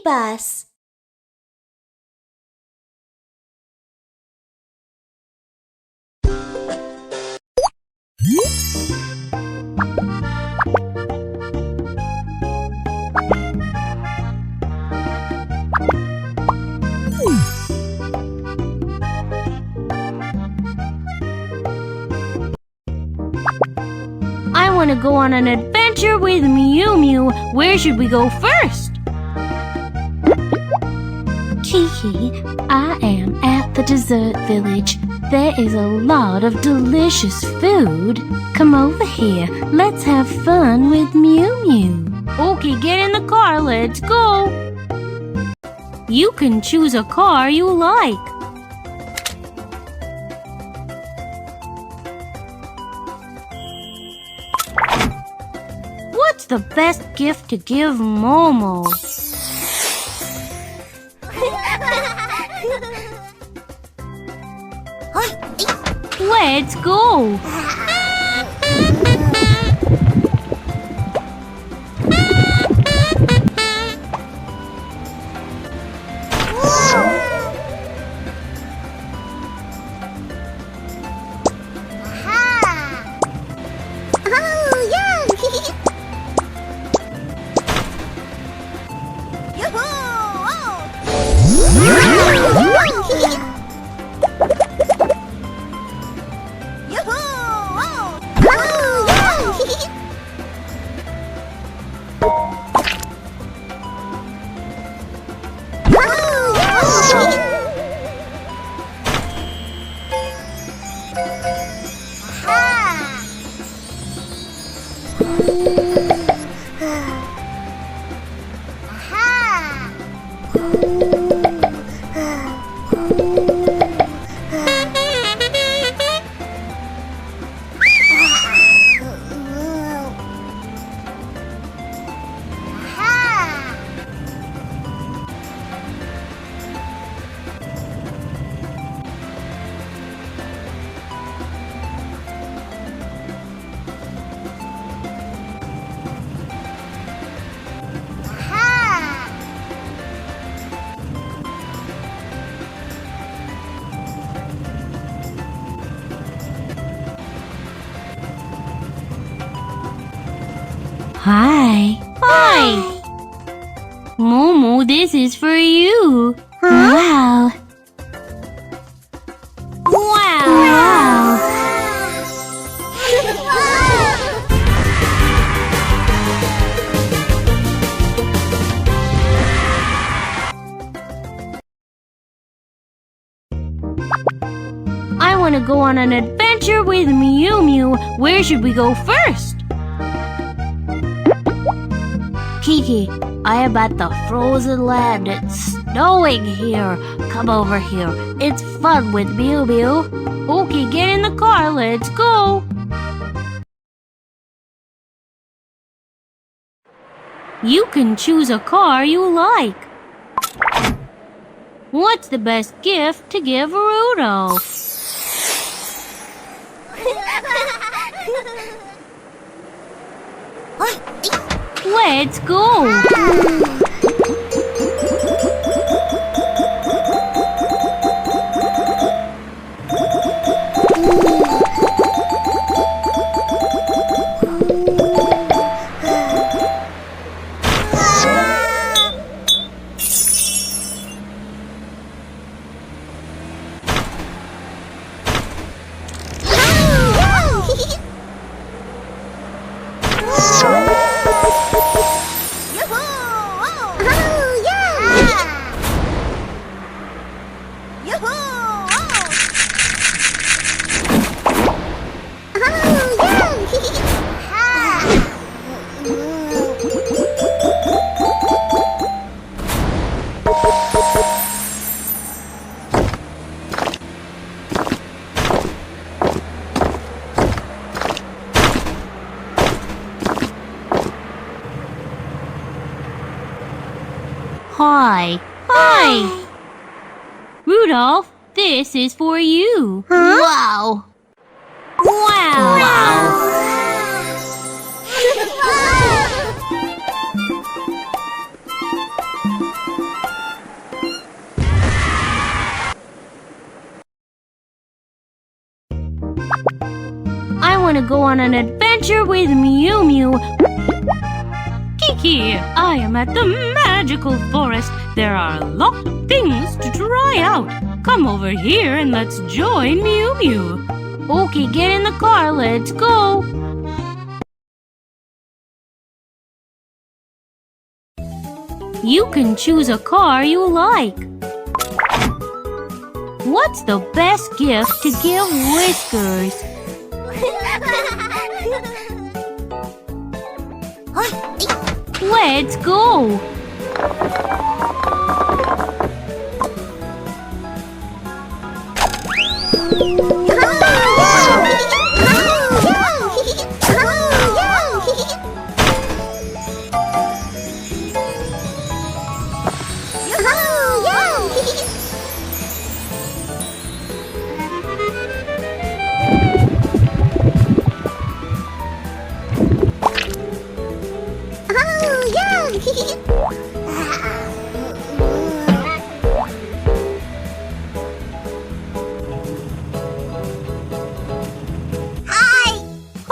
bus. I want to go on an adventure with Mew Mew. Where should we go first? Kiki, I am at the dessert village. There is a lot of delicious food. Come over here. Let's have fun with Mew Mew. Okay, get in the car. Let's go. You can choose a car you like. What's the best gift to give Momo? Let's go! Hi. Hi. Momo, this is for you. Wow. Wow. I want to go on an adventure with Mew Mew. Where should we go first? Kiki, I am at the frozen land. It's snowing here. Come over here. It's fun with Mew Mew. Okay, get in the car. Let's go. You can choose a car you like. What's the best gift to give Rudolph? Let's go! Hi. Hi. Rudolph, this is for you. Wow. Wow. go on an adventure with Mew Mew. Kiki, I am at the magical forest. There are a lot of things to try out. Come over here and let's join Mew Mew. Okay, get in the car. Let's go. You can choose a car you like. What's the best gift to give Whiskers? Let's go!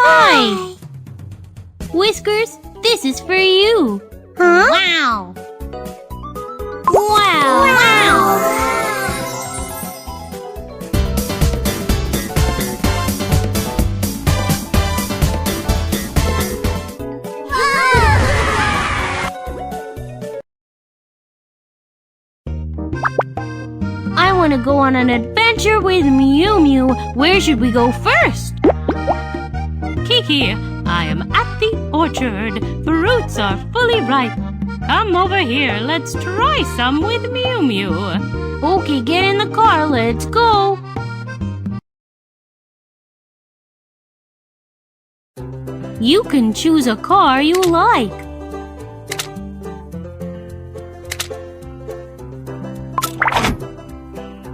Hi! Whiskers, this is for you. Huh? Wow! Wow! Wow! I want to go on an adventure with Mew Mew. Where should we go first? Kiki, I am at the orchard. Fruits are fully ripe. Come over here. Let's try some with Mew Mew. Okay, get in the car. Let's go. You can choose a car you like.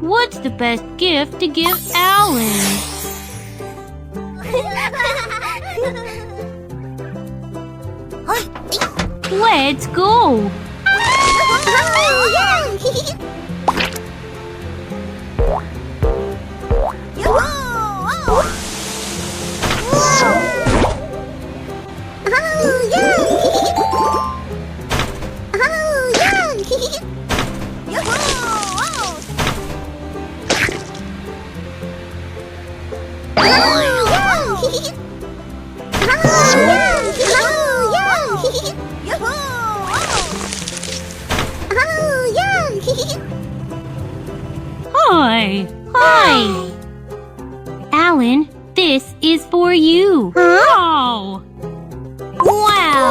What's the best gift to give Alan? Let's go! Hi! Hi! Alan, this is for you. Huh? Wow! Wow!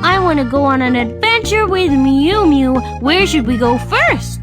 I want to go on an adventure with Mew Mew. Where should we go first?